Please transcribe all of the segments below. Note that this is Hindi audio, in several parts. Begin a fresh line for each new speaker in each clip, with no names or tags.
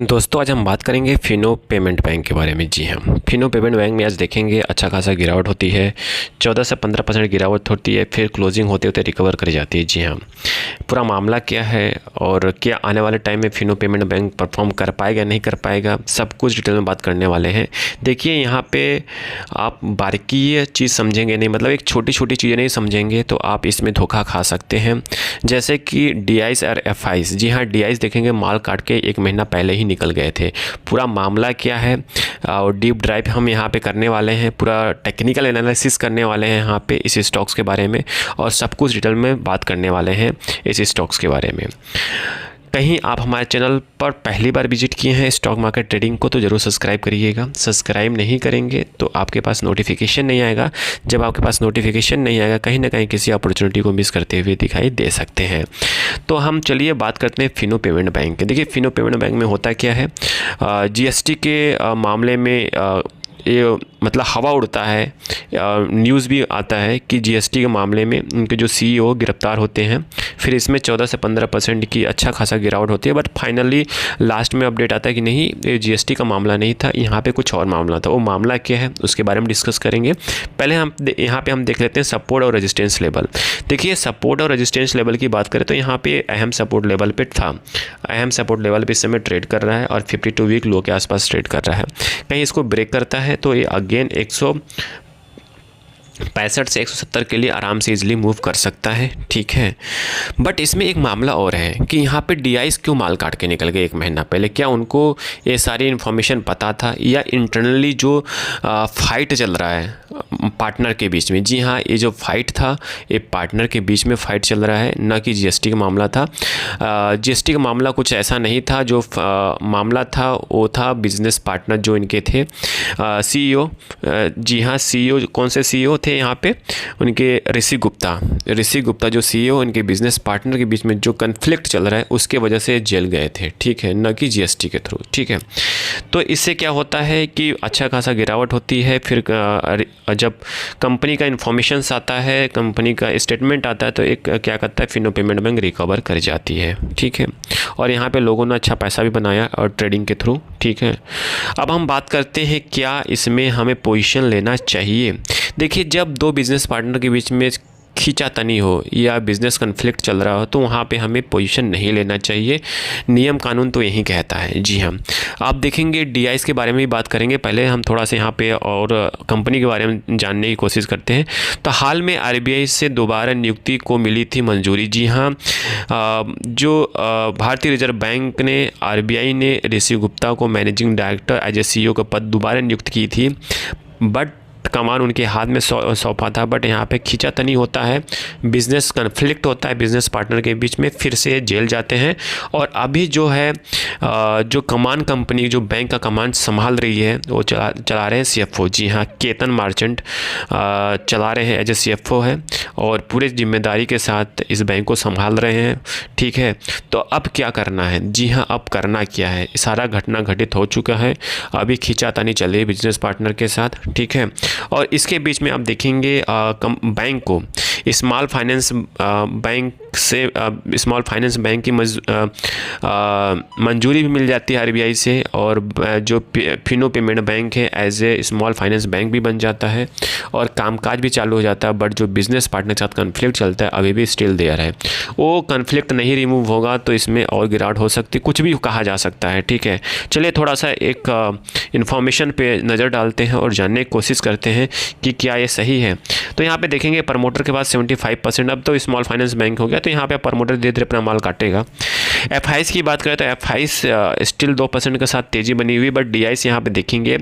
दोस्तों आज हम बात करेंगे फिनो पेमेंट बैंक के बारे में। जी हाँ, फिनो पेमेंट बैंक में आज देखेंगे अच्छा खासा गिरावट होती है। 14 से 15% गिरावट होती है, फिर क्लोजिंग होते होते रिकवर कर जाती है। जी हाँ, पूरा मामला क्या है और क्या आने वाले टाइम में फिनो पेमेंट बैंक परफॉर्म कर पाएगा नहीं कर पाएगा, सब कुछ डिटेल में बात करने वाले हैं। देखिए यहाँ पे आप बारीकी चीज़ समझेंगे नहीं, मतलब एक छोटी छोटी चीज़ें नहीं समझेंगे तो आप इसमें धोखा खा सकते हैं। जैसे कि DIs और FIs। जी हाँ, DIs देखेंगे माल काट के 1 महीना पहले ही निकल गए थे। पूरा मामला क्या है और डीप ड्राइव हम यहाँ पे करने वाले हैं, पूरा टेक्निकल एनालिसिस करने वाले हैं यहाँ पे इस स्टॉक्स के बारे में, और सब कुछ डिटेल में बात करने वाले हैं इस स्टॉक्स के बारे में। कहीं आप हमारे चैनल पर पहली बार विजिट किए हैं स्टॉक मार्केट ट्रेडिंग को तो ज़रूर सब्सक्राइब करिएगा। सब्सक्राइब नहीं करेंगे तो आपके पास नोटिफिकेशन नहीं आएगा। जब आपके पास नोटिफिकेशन नहीं आएगा, कहीं ना कहीं किसी अपॉर्चुनिटी को मिस करते हुए दिखाई दे सकते हैं। तो हम चलिए बात करते हैं फिनो पेमेंट बैंक के। देखिए फिनो पेमेंट बैंक में होता क्या है, GST के मामले में ये मतलब हवा उड़ता है, न्यूज़ भी आता है कि GST के मामले में उनके जो CEO गिरफ्तार होते हैं, फिर इसमें 14 से 15% की अच्छा खासा गिरावट होती है। बट फाइनली लास्ट में अपडेट आता है कि नहीं, ये GST का मामला नहीं था, यहाँ पे कुछ और मामला था। वो मामला क्या है उसके बारे में डिस्कस करेंगे। पहले हम यहाँ पे देख लेते हैं सपोर्ट और रेजिस्टेंस लेवल। देखिए सपोर्ट और रेजिस्टेंस लेवल की बात करें तो यहाँ पे अहम सपोर्ट लेवल पे था, अहम सपोर्ट लेवल पे इस समय ट्रेड कर रहा है और 52 वीक लो के आसपास ट्रेड कर रहा है। कहीं इसको ब्रेक करता है तो ये अगेन 165 से 170 के लिए आराम से इजीली मूव कर सकता है, ठीक है। बट इसमें एक मामला और है कि यहाँ पे DIs क्यों माल काट के निकल गए 1 महीना पहले। क्या उनको ये सारी इन्फॉर्मेशन पता था या इंटरनली जो फाइट चल रहा है पार्टनर के बीच में। जी हाँ, ये जो फाइट था ये पार्टनर के बीच में फाइट चल रहा है, ना कि GST का मामला था। GST का मामला कुछ ऐसा नहीं था, जो मामला था वो था बिजनेस पार्टनर जो इनके थे CEO। जी हाँ, CEO कौन से CEO थे यहाँ पे, उनके ऋषि गुप्ता जो CEO इनके बिजनेस पार्टनर के बीच में जो कन्फ्लिक्ट चल रहा है उसके वजह से जेल गए थे, ठीक है, न कि GST के थ्रू, ठीक है। तो इससे क्या होता है कि अच्छा खासा गिरावट होती है। फिर जब कंपनी का इन्फॉर्मेशंस आता है, कंपनी का स्टेटमेंट आता है, तो एक क्या करता है फिनो पेमेंट बैंक रिकवर कर जाती है, ठीक है। और यहाँ पे लोगों ने अच्छा पैसा भी बनाया और ट्रेडिंग के थ्रू, ठीक है। अब हम बात करते हैं क्या इसमें हमें पोजीशन लेना चाहिए। देखिए जब दो बिजनेस पार्टनर के बीच में खींचातानी हो या बिज़नेस कन्फ्लिक्ट चल रहा हो तो वहाँ पे हमें पोजीशन नहीं लेना चाहिए, नियम कानून तो यही कहता है। जी हाँ, आप देखेंगे DIs के बारे में भी बात करेंगे। पहले हम थोड़ा सा यहाँ पे और कंपनी के बारे में जानने की कोशिश करते हैं। तो हाल में RBI से दोबारा नियुक्ति को मिली थी मंजूरी। जी हाँ, जो भारतीय रिजर्व बैंक ने RBI ने ऋषि गुप्ता को managing director as a CEO का पद दोबारा नियुक्त की थी, बट कमान उनके हाथ में सौंपा था। बट यहाँ पे खींचातानी होता है, बिजनेस कन्फ्लिक्ट होता है बिजनेस पार्टनर के बीच में, फिर से जेल जाते हैं। और अभी जो है जो कमान कंपनी जो बैंक का कमान संभाल रही है वो चला रहे हैं CFO। जी हाँ, केतन मार्चेंट चला रहे हैं, एज ए CFO है और पूरे जिम्मेदारी के साथ इस बैंक को संभाल रहे हैं, ठीक है। तो अब क्या करना है, जी हाँ अब करना क्या है, सारा घटना घटित हो चुका है, अभी खींचातानी चल रही है बिजनेस पार्टनर के साथ, ठीक है। और इसके बीच में आप देखेंगे बैंक को स्मॉल फाइनेंस बैंक की मंजूरी भी मिल जाती है RBI से, और जो फिनो पेमेंट बैंक है as a small finance bank भी बन जाता है और कामकाज भी चालू हो जाता है। बट जो बिजनेस पार्टनर के साथ कन्फ्लिक्ट चलता है अभी भी स्टिल देयर है, वो कन्फ्लिक्ट नहीं रिमूव होगा तो इसमें और गिरावट हो सकती है, कुछ भी कहा जा सकता है, ठीक है। चलिए थोड़ा सा एक इन्फॉर्मेशन पे नज़र डालते हैं और जानने की कोशिश करते हैं कि क्या ये सही है। तो यहाँ पे देखेंगे प्रमोटर के पास 75%, अब तो स्मॉल फाइनेंस बैंक हो गया तो यहाँ पे प्रमोटर धीरे धीरे अपना माल काटेगा। FIs की बात करें तो FIs स्टिल 2% के साथ तेज़ी बनी हुई, बट DIs यहाँ पे देखेंगे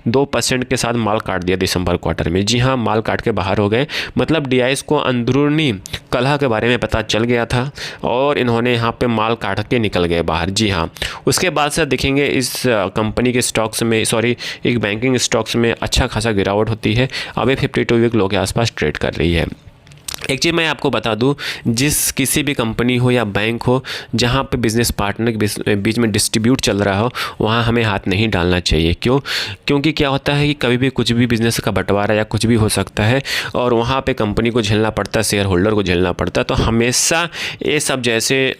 2% के साथ माल काट दिया दिसंबर क्वार्टर में। जी हाँ, माल काट के बाहर हो गए, मतलब DIs को अंदरूनी कलह के बारे में पता चल गया था और इन्होंने यहाँ पे माल काट के निकल गए बाहर। जी हाँ, उसके बाद से देखेंगे इस कंपनी के स्टॉक्स में, एक बैंकिंग स्टॉक्स में अच्छा खासा गिरावट होती है, अभी 52 वीक लो के आसपास ट्रेड कर रही है। एक चीज़ मैं आपको बता दूं, जिस किसी भी कंपनी हो या बैंक हो जहां पे बिज़नेस पार्टनर के बीच में डिस्ट्रीब्यूट चल रहा हो, वहां हमें हाथ नहीं डालना चाहिए। क्योंकि क्या होता है कि कभी भी कुछ भी बिज़नेस का बंटवारा या कुछ भी हो सकता है और वहां पे कंपनी को झेलना पड़ता है, शेयर होल्डर को झेलना पड़ता है। तो हमेशा ये सब जैसे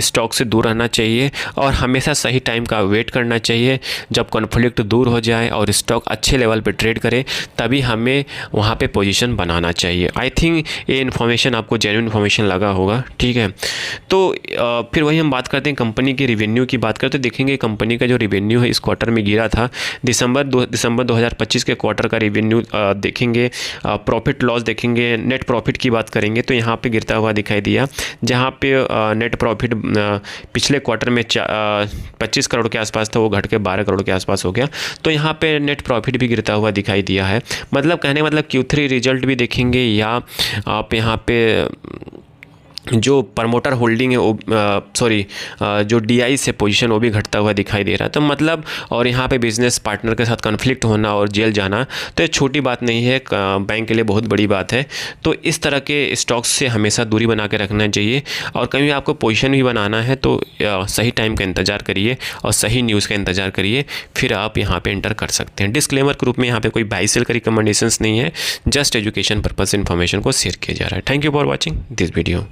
स्टॉक से दूर रहना चाहिए और हमेशा सही टाइम का वेट करना चाहिए। जब कॉन्फ्लिक्ट दूर हो जाए और स्टॉक अच्छे लेवल पर ट्रेड करे, तभी हमें वहाँ पे पोजीशन बनाना चाहिए। आई थिंक ये इन्फॉर्मेशन आपको जेन्युइन इन्फॉर्मेशन लगा होगा, ठीक है। तो फिर वही हम बात करते हैं कंपनी के रिवेन्यू की बात करते हैं। देखेंगे कंपनी का जो रिवेन्यू है इस क्वार्टर में गिरा था। दिसंबर 2025 के क्वार्टर का रिवेन्यू देखेंगे, प्रॉफिट लॉस देखेंगे, नेट प्रॉफिट की बात करेंगे तो यहाँ पे गिरता हुआ दिखाई दिया, जहाँ पे नेट प्रॉफिट पिछले क्वार्टर में 25 करोड़ के आसपास था, वो घट के 12 करोड़ के आसपास हो गया। तो यहाँ पे नेट प्रॉफिट भी गिरता हुआ दिखाई दिया है। मतलब कहने मतलब Q3 रिजल्ट भी देखेंगे या आप यहाँ पे जो प्रमोटर होल्डिंग है वो जो DI से पोजीशन वो भी घटता हुआ दिखाई दे रहा है। तो मतलब और यहाँ पे बिज़नेस पार्टनर के साथ कॉन्फ्लिक्ट होना और जेल जाना तो ये छोटी बात नहीं है, बैंक के लिए बहुत बड़ी बात है। तो इस तरह के स्टॉक्स से हमेशा दूरी बना के रखना चाहिए और कभी आपको पोजीशन भी बनाना है तो सही टाइम का इंतज़ार करिए और सही न्यूज़ का इंतज़ार करिए, फिर आप यहाँ पर एंटर कर सकते हैं। डिस्क्लेमर के रूप में यहाँ पर कोई बाई सेल का रिकमेंडेशंस नहीं है, जस्ट एजुकेशन पर्पज़ इन्फॉर्मेशन को शेयर किया जा रहा है। Thank you for watching this video.